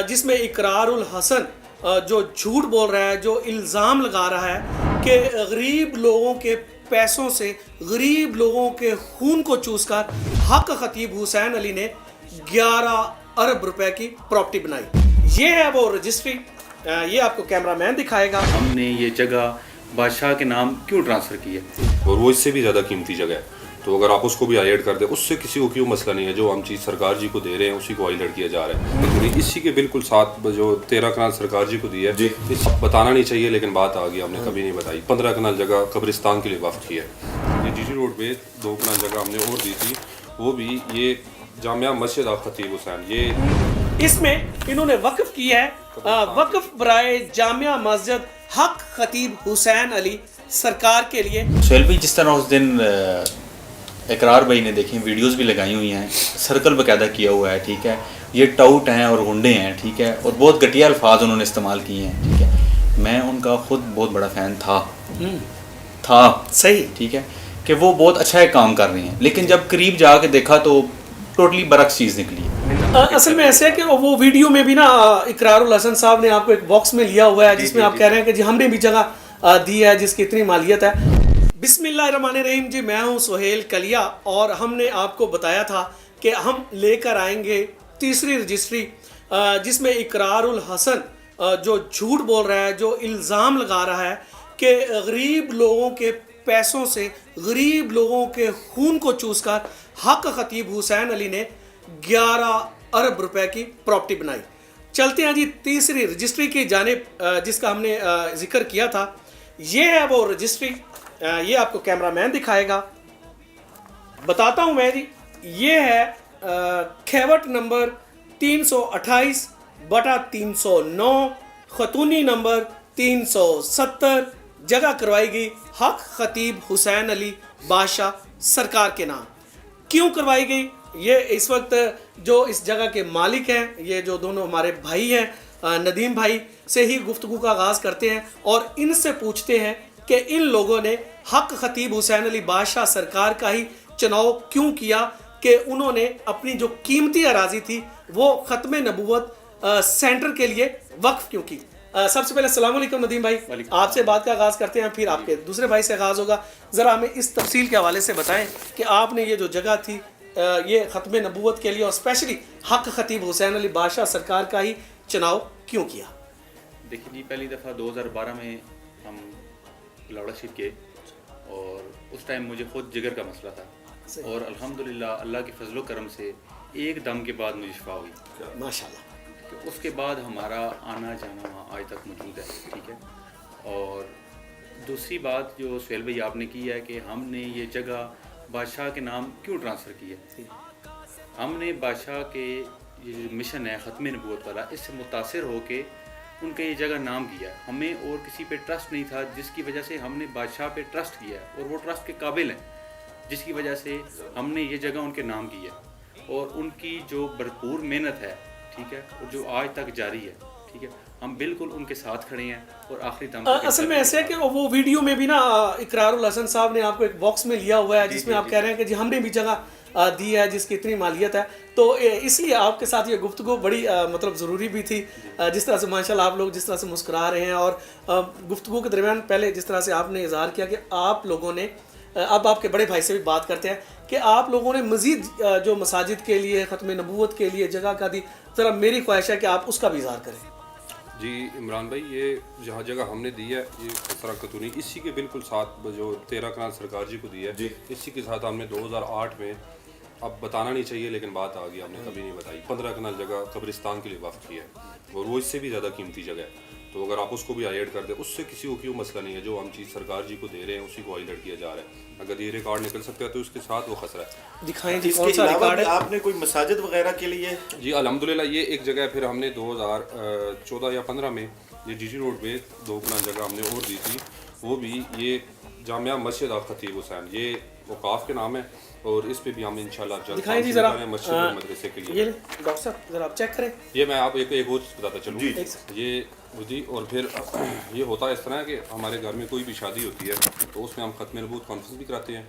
जिसमें इकरारुल हसन जो झूठ बोल रहा है, जो इल्ज़ाम लगा रहा है कि गरीब लोगों के पैसों से, गरीब लोगों के खून को चूसकर हक खतीब हुसैन अली ने 11 अरब रुपए की प्रॉपर्टी बनाई। ये है वो रजिस्ट्री, ये आपको कैमरामैन दिखाएगा। हमने ये जगह बादशाह के नाम क्यों ट्रांसफ़र की है, और वो इससे भी ज़्यादा कीमती जगह है, तो अगर आप उसको भी हाईलाइट कर दें, उससे किसी को क्यों मसला नहीं है। जो हम चीज़ सरकार जी को दे रहे हैं उसी को हाईलाइट किया जा रहा है। तो इसी के बिल्कुल साथ जो 13 कनाल सरकार जी को दी है, इस बताना नहीं चाहिए लेकिन बात आ गई, हमने कभी नहीं बताई। 15 कनाल जगह कब्रिस्तान के लिए वक्फ की है। ये जीटी रोड पे 2 कनाल जगह हमने और दी थी, वो भी ये जामिया मस्जिद खतीब हुसैन, ये इसमें इन्होंने वक्फ किया है, वक्फ बराए जामिया मस्जिद हक खतीब हुसैन अली सरकार के लिए। सुहेल भाई, जिस तरह उस दिन इकरार भाई ने देखें वीडियोस भी लगाई हुई हैं, सर्कल बाकायदा किया हुआ है, ठीक है, ये टाउट हैं और गुंडे हैं, ठीक है, और बहुत घटिया अल्फाज उन्होंने इस्तेमाल किए हैं, ठीक है। मैं उनका खुद बहुत बड़ा फ़ैन था सही, ठीक है, कि वो बहुत अच्छा एक काम कर रहे हैं, लेकिन जब करीब जाके देखा तो टोटली बरक्स चीज़ निकली। असल में ऐसे है कि वो वीडियो में भी ना इकरारुल हसन साहब ने आपको एक बॉक्स में लिया हुआ है, जिसमें आप कह रहे हैं कि जी हमने भी जगह दी है जिसकी इतनी मालियत है। बिस्मिल्लाहिर्रहमानिर्रहीम जी, मैं हूं सुहेल कलिया और हमने आपको बताया था कि हम लेकर आएंगे तीसरी रजिस्ट्री, जिसमें इकरारुल हसन जो झूठ बोल रहा है, जो इल्ज़ाम लगा रहा है कि गरीब लोगों के पैसों से, गरीब लोगों के खून को चूसकर हक खतीब हुसैन अली ने 11 अरब रुपए की प्रॉपर्टी बनाई। चलते हैं जी तीसरी रजिस्ट्री की जानिब, जिसका हमने जिक्र किया था। ये है वो रजिस्ट्री, ये आपको कैमरामैन दिखाएगा। बताता हूं मैं जी, ये है खेवट नंबर 328/309, खतूनी नंबर 370, जगह करवाई गई हक खतीब हुसैन अली बादशाह सरकार के नाम। क्यों करवाई गई? ये इस वक्त जो इस जगह के मालिक हैं, ये जो दोनों हमारे भाई हैं, नदीम भाई से ही गुफ्तगू का आगाज़ करते हैं और इनसे पूछते हैं कि इन लोगों ने हक खतीब हुसैन अली बादशाह सरकार का ही चुनाव क्यों किया, कि उन्होंने अपनी जो कीमती अराजी थी वो ख़त्म नबूवत सेंटर के लिए वक्फ क्यों की। सबसे पहले अस्सलाम वालेकुम नदीम भाई, आपसे बात का आगाज़ करते हैं, फिर आपके दूसरे भाई से आगाज़ होगा। ज़रा हमें इस तफसील के हवाले से बताएं कि आपने ये जो जगह थी ये ख़त्म नबूवत के लिए और स्पेशली हक खतीब हुसैन अली बादशाह सरकार का ही चुनाव क्यों किया। देखिए जी, पहली दफ़ा 2012 में हम लाड़ाशिप के, और उस टाइम मुझे खुद जिगर का मसला था, और अल्हम्दुलिल्लाह अल्लाह के फजलो करम से एक दम के बाद मुझे शिफा हुई माशाल्लाह। तो उसके बाद हमारा आना जाना वहाँ आज तक मौजूद है, ठीक है। और दूसरी बात जो सुहेल भाई आपने की है कि हमने ये जगह बादशाह के नाम क्यों ट्रांसफ़र की है। हमने बादशाह के ये जो मिशन है ख़त्म नबूवत वाला, इससे मुतासिर होके उनका ये जगह नाम किया है। हमें और किसी पे ट्रस्ट नहीं था, जिसकी वजह से हमने बादशाह पे ट्रस्ट किया है, और वो ट्रस्ट के काबिल हैं, जिसकी वजह से हमने ये जगह उनके नाम की है। और उनकी जो भरपूर मेहनत है, ठीक है, और जो आज तक जारी है, ठीक है, हम बिल्कुल उनके साथ खड़े हैं और आखिरी दम तक। असल में ऐसे है कि वो वीडियो में भी ना इकरारुल हसन साहब ने आपको एक बॉक्स में लिया हुआ है, जिसमें आप कह रहे हैं कि जी हमने भी जगह दी है जिसकी इतनी मालियत है, तो इसलिए आपके साथ ये गुफ्तगू बड़ी मतलब ज़रूरी भी थी। जिस तरह से माशाल्लाह आप लोग जिस तरह से मुस्कुरा रहे हैं, और गुफ्तगू के दरमियान पहले जिस तरह से आपने इज़हार किया कि आप लोगों ने, अब आपके बड़े भाई से भी बात करते हैं कि आप लोगों ने मज़ीद जो मसाजिद के लिए, ख़त्म नबूवत के लिए जगह का दी, ज़रा मेरी ख्वाहिश है कि आप उसका भी इज़हार करें। जी इमरान भाई, ये जहाँ जगह हमने दी है ये खतरा कतूनी, इसी के बिल्कुल साथ जो 13 कनाल सरकार जी को दी है, इसी के साथ हमने 2008 में, अब बताना नहीं चाहिए लेकिन बात आ गई, हमने कभी नहीं बताई, 15 कनाल जगह कब्रिस्तान के लिए वक्फ की है, और वो इससे भी ज़्यादा कीमती जगह है, तो अगर आप उसको भी हाईलाइट कर दें, उससे किसी को क्यों मसला नहीं है। जो हम चीज़ सरकार जी को दे रहे हैं उसी को हाईलाइट किया जा रहा है। अगर ये रिकॉर्ड निकल सकता है तो उसके साथ वो खतरा है। दिखाएं जी, इसके अलावा भी आपने कोई मसाजिद वगैरह के लिए? जी अल्हम्दुलिल्लाह, ये एक जगह फिर हमने 2014 या 15 में ये जीटी रोड पे 2 कनाल जगह हमने और दी थी, वो भी ये जामिया मस्जिद खतीब हुसैन, ये वकाफ के नाम है, और इस पे भी हम इंशाल्लाह दिखाएं जी ज़रा मस्जिद और मदरसे के लिए। ये डॉक्टर साहब ज़रा आप चेक करें। ये मैं आप एक और चीज़ बताता चलूँ ये जी, और फिर ये होता है इस तरह कि हमारे घर में कोई भी शादी होती है तो उसमें हम ख़त्म नबूवत कॉन्फ्रेंस भी कराते हैं,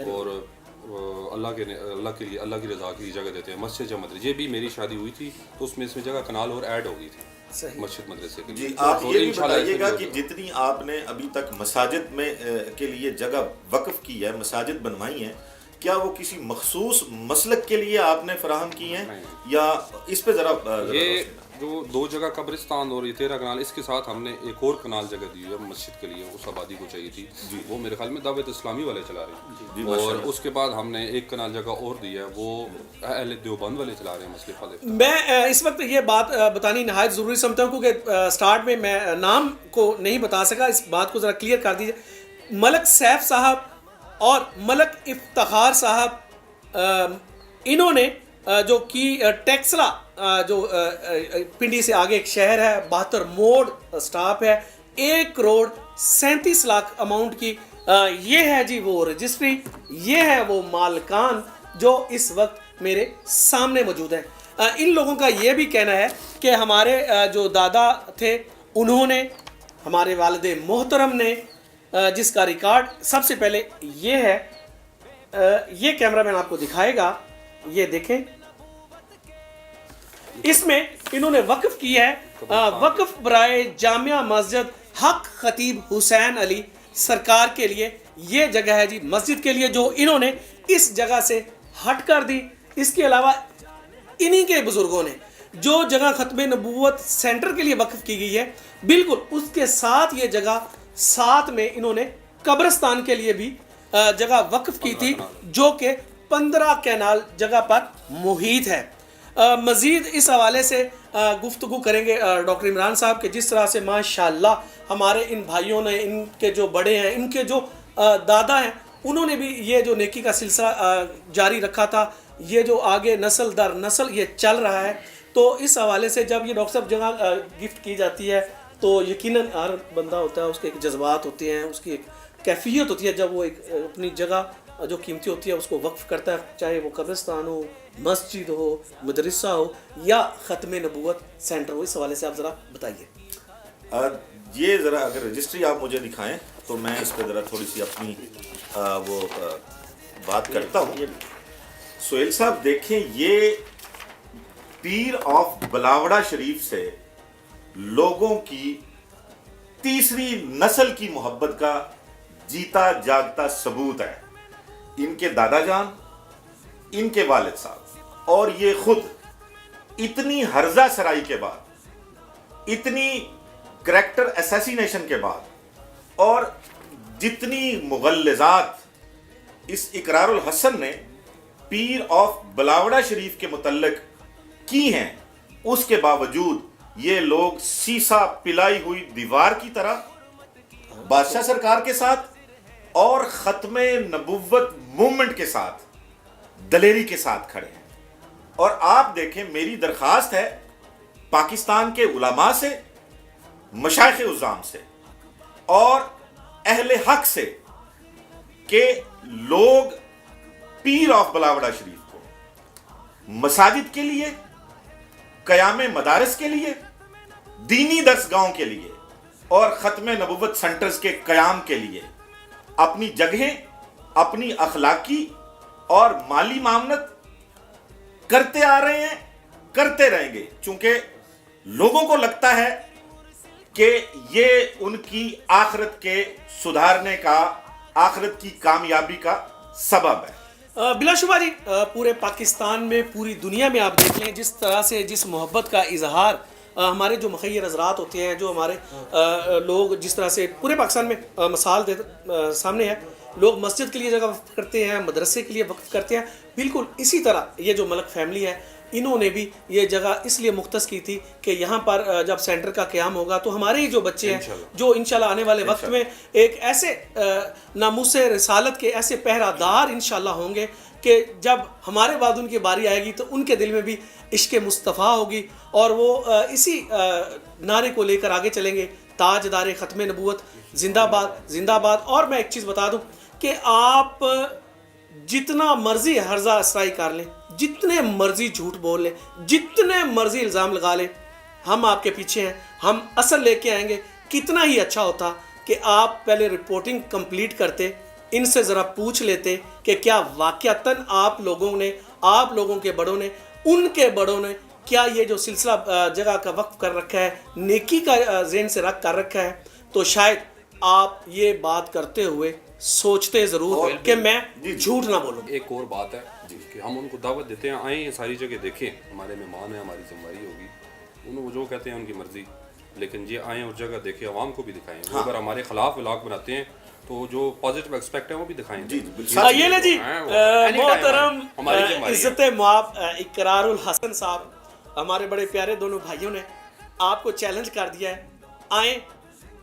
और اللہ کے لیے اللہ کی رضا کی جگہ دیتے ہیں. مسجد یا مدرسے, یہ بھی میری شادی ہوئی تھی تو اس میں جگہ کنال اور ایڈ ہو گئی تھی مسجد مدرسے کے لیے. جی آپ یہ بھی بتائیے گا کہ جتنی آپ نے ابھی تک مساجد میں کے لیے جگہ وقف کی ہے, مساجد بنوائی ہیں, کیا وہ کسی مخصوص مسلک کے لیے آپ نے فراہم کی ہیں یا اس پہ ذرا یہ جو 2 جگہ قبرستان اور یہ 13 کنال, اس کے ساتھ ہم نے ایک اور کنال جگہ دی ہے مسجد کے لیے, اس آبادی کو چاہیے تھی, وہ میرے خیال میں دعوت اسلامی والے چلا رہے ہیں. اور اس کے بعد ہم نے ایک کنال جگہ اور دی ہے, وہ اہل دیوبند والے چلا رہے ہیں مسجد والے. میں اس وقت یہ بات بتانی نہایت ضروری سمجھتا ہوں کیونکہ سٹارٹ میں نام کو نہیں بتا سکا, اس بات کو ذرا کلیئر کر دیجیے. ملک سیف صاحب اور ملک افتخار صاحب, انہوں نے جو کی ٹیکسلا جو پنڈی سے آگے ایک شہر ہے, 72 موڑ سٹاپ ہے, 1 کروڑ 37 لاکھ اماؤنٹ کی, یہ ہے جی وہ رجسٹری, یہ ہے وہ مالکان جو اس وقت میرے سامنے موجود ہیں. ان لوگوں کا یہ بھی کہنا ہے کہ ہمارے جو دادا تھے انہوں نے, ہمارے والد محترم نے, جس کا ریکارڈ سب سے پہلے یہ ہے, یہ کیمرہ مین آپ کو دکھائے گا, یہ دیکھیں, اس میں انہوں نے وقف کی ہے وقف برائے جامعہ مسجد حق خطیب حسین علی سرکار کے لیے. یہ جگہ ہے جی مسجد کے لیے جو انہوں نے اس جگہ سے ہٹ کر دی. اس کے علاوہ انہی کے بزرگوں نے جو جگہ ختم نبوت سینٹر کے لیے وقف کی گئی ہے, بالکل اس کے ساتھ یہ جگہ ساتھ میں انہوں نے قبرستان کے لیے بھی جگہ وقف کی تھی جو کہ 15 کینال جگہ پر محیط ہے. مزید اس حوالے سے گفتگو کریں گے ڈاکٹر عمران صاحب کہ جس طرح سے ماشاءاللہ ہمارے ان بھائیوں نے, ان کے جو بڑے ہیں, ان کے جو دادا ہیں, انہوں نے بھی یہ جو نیکی کا سلسلہ جاری رکھا تھا, یہ جو آگے نسل در نسل یہ چل رہا ہے. تو اس حوالے سے جب یہ ڈاکٹر صاحب جگہ گفٹ کی جاتی ہے تو یقیناً ہر بندہ ہوتا ہے, اس کے ایک جذبات ہوتے ہیں, اس کی ایک کیفیت ہوتی ہے جب وہ ایک اپنی جگہ جو قیمتی ہوتی ہے اس کو وقف کرتا ہے, چاہے وہ قبرستان ہو, مسجد ہو, مدرسہ ہو یا ختم نبوت سینٹر ہو. اس حوالے سے آپ ذرا بتائیے. یہ ذرا اگر رجسٹری آپ مجھے دکھائیں تو میں اس پہ ذرا تھوڑی سی اپنی وہ بات کرتا ہوں. سہیل صاحب دیکھیں, یہ پیر آف بلاوڑا شریف سے لوگوں کی تیسری نسل کی محبت کا جیتا جاگتا ثبوت ہے. ان کے دادا جان, ان کے والد صاحب اور یہ خود اتنی ہرزہ سرائی کے بعد, اتنی کریکٹر اسیسینیشن کے بعد اور جتنی مغلظات اس اقرار الحسن نے پیر آف بلاوڑا شریف کے متعلق کی ہیں, اس کے باوجود یہ لوگ سیسا پلائی ہوئی دیوار کی طرح بادشاہ سرکار کے ساتھ اور ختم نبوت موومنٹ کے ساتھ دلیری کے ساتھ کھڑے ہیں. اور آپ دیکھیں, میری درخواست ہے پاکستان کے علماء سے, مشائخ عظام سے اور اہل حق سے کہ لوگ پیر آف بلاوڑا شریف کو مساجد کے لیے, قیام مدارس کے لیے, دینی درسگاہوں کے لیے اور ختم نبوت سینٹرز کے قیام کے لیے اپنی جگہیں, اپنی اخلاقی اور مالی معاونت کرتے آ رہے ہیں, کرتے رہیں گے, چونکہ لوگوں کو لگتا ہے کہ یہ ان کی آخرت کے سدھارنے کا, آخرت کی کامیابی کا سبب ہے. بلا شبہ جی پورے پاکستان میں, پوری دنیا میں آپ دیکھ لیں جس طرح سے جس محبت کا اظہار ہمارے جو مخیر حضرات ہوتے ہیں, جو ہمارے لوگ جس طرح سے پورے پاکستان میں مثال سامنے ہے, لوگ مسجد کے لیے جگہ وقف کرتے ہیں, مدرسے کے لیے وقف کرتے ہیں, بالکل اسی طرح یہ جو ملک فیملی ہے انہوں نے بھی یہ جگہ اس لیے مختص کی تھی کہ یہاں پر جب سینٹر کا قیام ہوگا تو ہمارے ہی جو بچے ہیں جو انشاءاللہ آنے والے وقت میں ایک ایسے ناموس رسالت کے ایسے پہرہ دار انشاءاللہ ہوں گے کہ جب ہمارے بعد ان کی باری آئے گی تو ان کے دل میں بھی عشق مصطفیٰ ہوگی اور وہ اسی نعرے کو لے کر آگے چلیں گے, تاجدار ختم نبوت زندہ باد زندہ باد. اور میں ایک چیز بتا دوں کہ آپ جتنا مرضی ہرزہ اسرائی کر لیں, جتنے مرضی جھوٹ بول لیں, جتنے مرضی الزام لگا لیں, ہم آپ کے پیچھے ہیں, ہم اصل لے کے آئیں گے. کتنا ہی اچھا ہوتا کہ آپ پہلے رپورٹنگ کمپلیٹ کرتے, इनसे ज़रा पूछ लेते कि क्या वाक़यातन आप लोगों के बड़ों ने, उनके बड़ों ने क्या ये जो सिलसिला जगह का वक्फ कर रखा है, नेकी का ज़हन से रख कर रखा है, तो शायद आप ये बात करते हुए सोचते ज़रूर कि मैं झूठ ना बोलूं। एक और बात है कि हम उनको दावत देते हैं, आएँ सारी जगह देखें, हमारे मेहमान हैं, हमारी जिम्मेदारी होगी, उन्होंने जो कहते हैं उनकी मर्ज़ी, लेकिन ये आएँ और जगह देखें, आवाम को भी दिखाएं। वो अगर हमारे खिलाफ व्लॉग बनाते हैं तो जो पॉजिटिव एक्सपेक्ट है वो भी दिखाएं। ये ले जी मोहतरम इज्जत माब इकरारुल हसन साहब, हमारे बड़े प्यारे दोनों भाइयों ने आपको चैलेंज कर दिया है, आए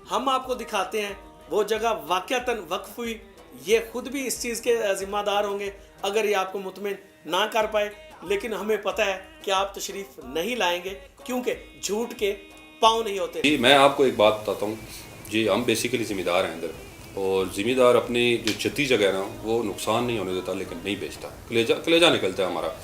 हम आपको दिखाते हैं वो जगह वाक़यातन वक्फ हुई। ये खुद भी इस चीज़ के ज़िम्मेदार होंगे अगर ये आपको मुतमिन ना कर पाए, लेकिन हमें पता है कि आप तशरीफ़ नहीं लाएंगे क्योंकि झूठ के पाँव नहीं होते। जी मैं आपको एक बात बताता हूँ जी, हम बेसिकली ज़िम्मेदार हैं अंदर, और ज़िम्मेदार अपनी जो जद्दी जगह है ना वो नुकसान नहीं होने देता, लेकिन नहीं बेचता, कलेजा निकलता है हमारा,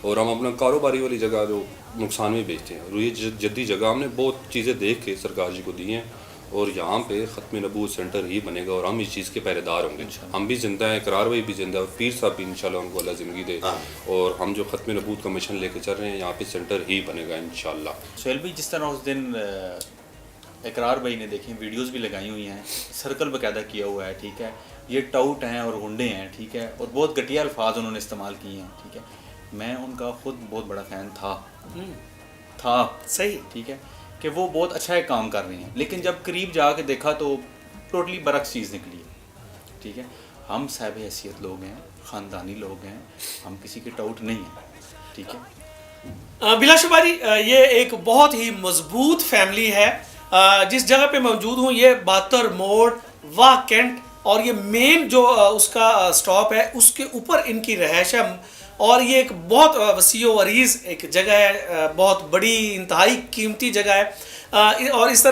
और हम अपना कारोबारी वाली जगह जो नुकसान में बेचते हैं। और ये जद्दी जगह हमने बहुत चीज़ें देख के सरकार जी को दी हैं, और यहाँ पे ख़त्म नबूवत सेंटर ही बनेगा और हम इस चीज़ के पहरेदार होंगे। हम भी ज़िंदा हैं, इकरार भाई भी ज़िंदा है, और पीर साहब भी इंशाल्लाह उनको अल्लाह ज़िंदगी दे, और हम जो ख़त्म नबूवत का मिशन लेके चल रहे हैं यहाँ पे सेंटर ही बनेगा इंशाल्लाह। सोहेल भाई, जिस तरह उस दिन इकरार भाई ने देखी वीडियोस भी लगाई हुई हैं, सर्कल बाकायदा किया हुआ है, ठीक है, ये टाउट हैं और गुंडे हैं, ठीक है, और बहुत घटिया अल्फाज उन्होंने इस्तेमाल किए हैं, ठीक है। मैं उनका खुद बहुत बड़ा फ़ैन था सही, ठीक है, कि वो बहुत अच्छा एक काम कर रहे हैं, लेकिन जब करीब जाके देखा तो टोटली बरक्स चीज़ निकली है, ठीक है। हम साहिब हैसियत लोग हैं, ख़ानदानी लोग हैं, हम किसी के टाउट नहीं हैं, ठीक है। बिलाशुबा जी, ये एक बहुत ही मजबूत फैमिली है। जिस जगह पे मौजूद हूँ ये बातर मोड़ वाह कैंट, और ये मेन जो उसका स्टॉप है उसके ऊपर इनकी रहायश है, और ये एक बहुत वसीओ अरीज़ एक जगह है, बहुत बड़ी इंतहाई कीमती जगह है। और इस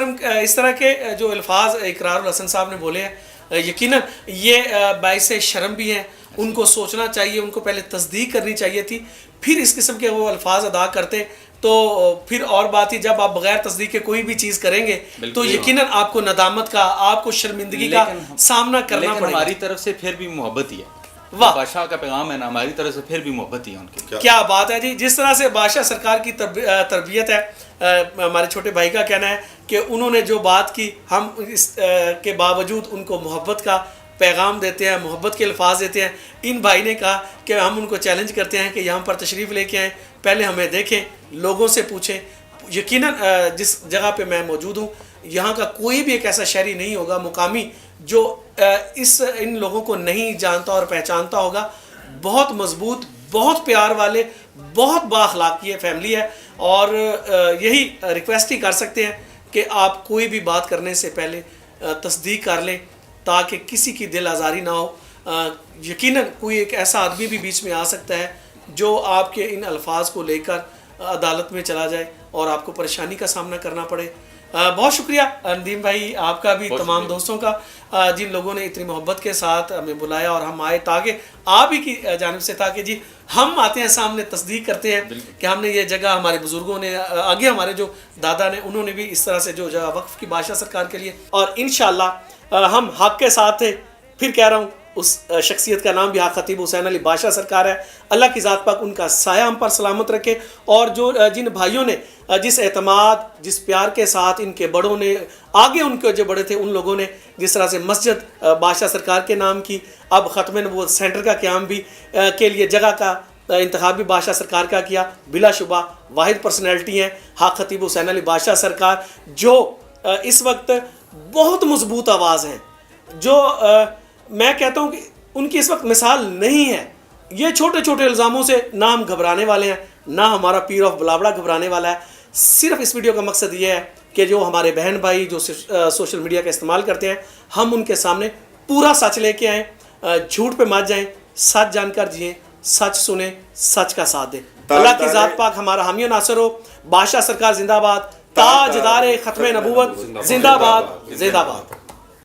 तरह के जो अल्फाज इकरारुल हसन साहब ने बोले हैं, यकीनन ये बाइस शर्म भी हैं, उनको सोचना चाहिए, उनको पहले तस्दीक करनी चाहिए थी, फिर इस किस्म के वो अल्फाज अदा करते, तो फिर और बात ही जब आप बगैर तस्दीक के कोई भी चीज़ करेंगे तो यकीनन आपको नदामत का, आपको शर्मिंदगी का सामना करना पड़ेगा। हमारी तरफ से फिर भी मोहब्बत ही है, वाह, बादशाह का पैगाम है ना, हमारी तरफ से फिर भी मोहब्बत ही है उनकी। क्या बात है जी, जिस तरह से बादशाह सरकार की तरबियत है, हमारे छोटे भाई का कहना है कि उन्होंने जो बात की, हम इस के बावजूद उनको मोहब्बत का पैगाम देते हैं, मोहब्बत के अल्फाज देते हैं। इन भाई ने कहा कि हम उनको चैलेंज करते हैं कि यहाँ पर तशरीफ़ लेके आएँ, पहले हमें देखें, लोगों से पूछें। यकीनन जिस जगह पे मैं मौजूद हूँ यहाँ का कोई भी एक ऐसा शहरी नहीं होगा मुकामी जो इन लोगों को नहीं जानता और पहचानता होगा। बहुत मजबूत, बहुत प्यार वाले, बहुत बाअखलाक़ ये फैमिली है, और यही रिक्वेस्ट ही कर सकते हैं कि आप कोई भी बात करने से पहले तस्दीक कर लें ताकि किसी की दिल आज़ारी ना हो। यकीनन कोई एक ऐसा आदमी भी बीच में आ सकता है जो आपके इन अल्फाज को लेकर अदालत में चला जाए और आपको परेशानी का सामना करना पड़े। बहुत शुक्रिया नदीम भाई आपका भी, तमाम दोस्तों का जिन लोगों ने इतनी मोहब्बत के साथ हमें बुलाया और हम आए, ताकि आप ही की जानिब से था कि जी हम आते हैं सामने, तस्दीक करते हैं कि हमने ये जगह, हमारे बुज़ुर्गों ने आगे, हमारे जो दादा ने, उन्होंने भी इस तरह से जो जगह वक्फ की बादशाह सरकार के लिए, और इंशाअल्लाह हम हक़ के साथ थे। फिर कह रहा हूँ उस शख्सियत का नाम भी हाक़ खतीब हुसैन अली बादशाह सरकार है। अल्लाह की ज़ात पाक उनका साया हम पर सलामत रखे, और जो जिन भाइयों ने जिस एतमाद, जिस प्यार के साथ इनके बड़ों ने, आगे उनके जो बड़े थे उन लोगों ने जिस तरह से मस्जिद बादशाह सरकार के नाम की, अब ख़त्म नबूवत सेंटर का क़याम भी के लिए जगह का इंतखाब भी बादशाह सरकार का किया। बिलाशुबा वाहिद पर्सनैलिटी हैं हाक़ खतीब हुसैन अली बादशाह सरकार, जो इस वक्त बहुत मजबूत आवाज़ हैं, जो मैं कहता हूँ कि उनकी इस वक्त मिसाल नहीं है। ये छोटे छोटे इल्ज़ामों से ना हम घबराने वाले हैं, ना हमारा पीर ऑफ बलाबड़ा घबराने वाला है। सिर्फ इस वीडियो का मकसद ये है कि जो हमारे बहन भाई जो सोशल मीडिया का इस्तेमाल करते हैं, हम उनके सामने पूरा सच लेके आएँ, झूठ पे मत जाएँ, सच जानकर जिएँ, सच सुने, सच का साथ दें। अल्लाह की ज़ात पाक हमारा हामी नासर हो। बादशाह सरकार जिंदाबाद, ताजदार ख़त्म नबूवत जिंदाबाद जिंदाबाद।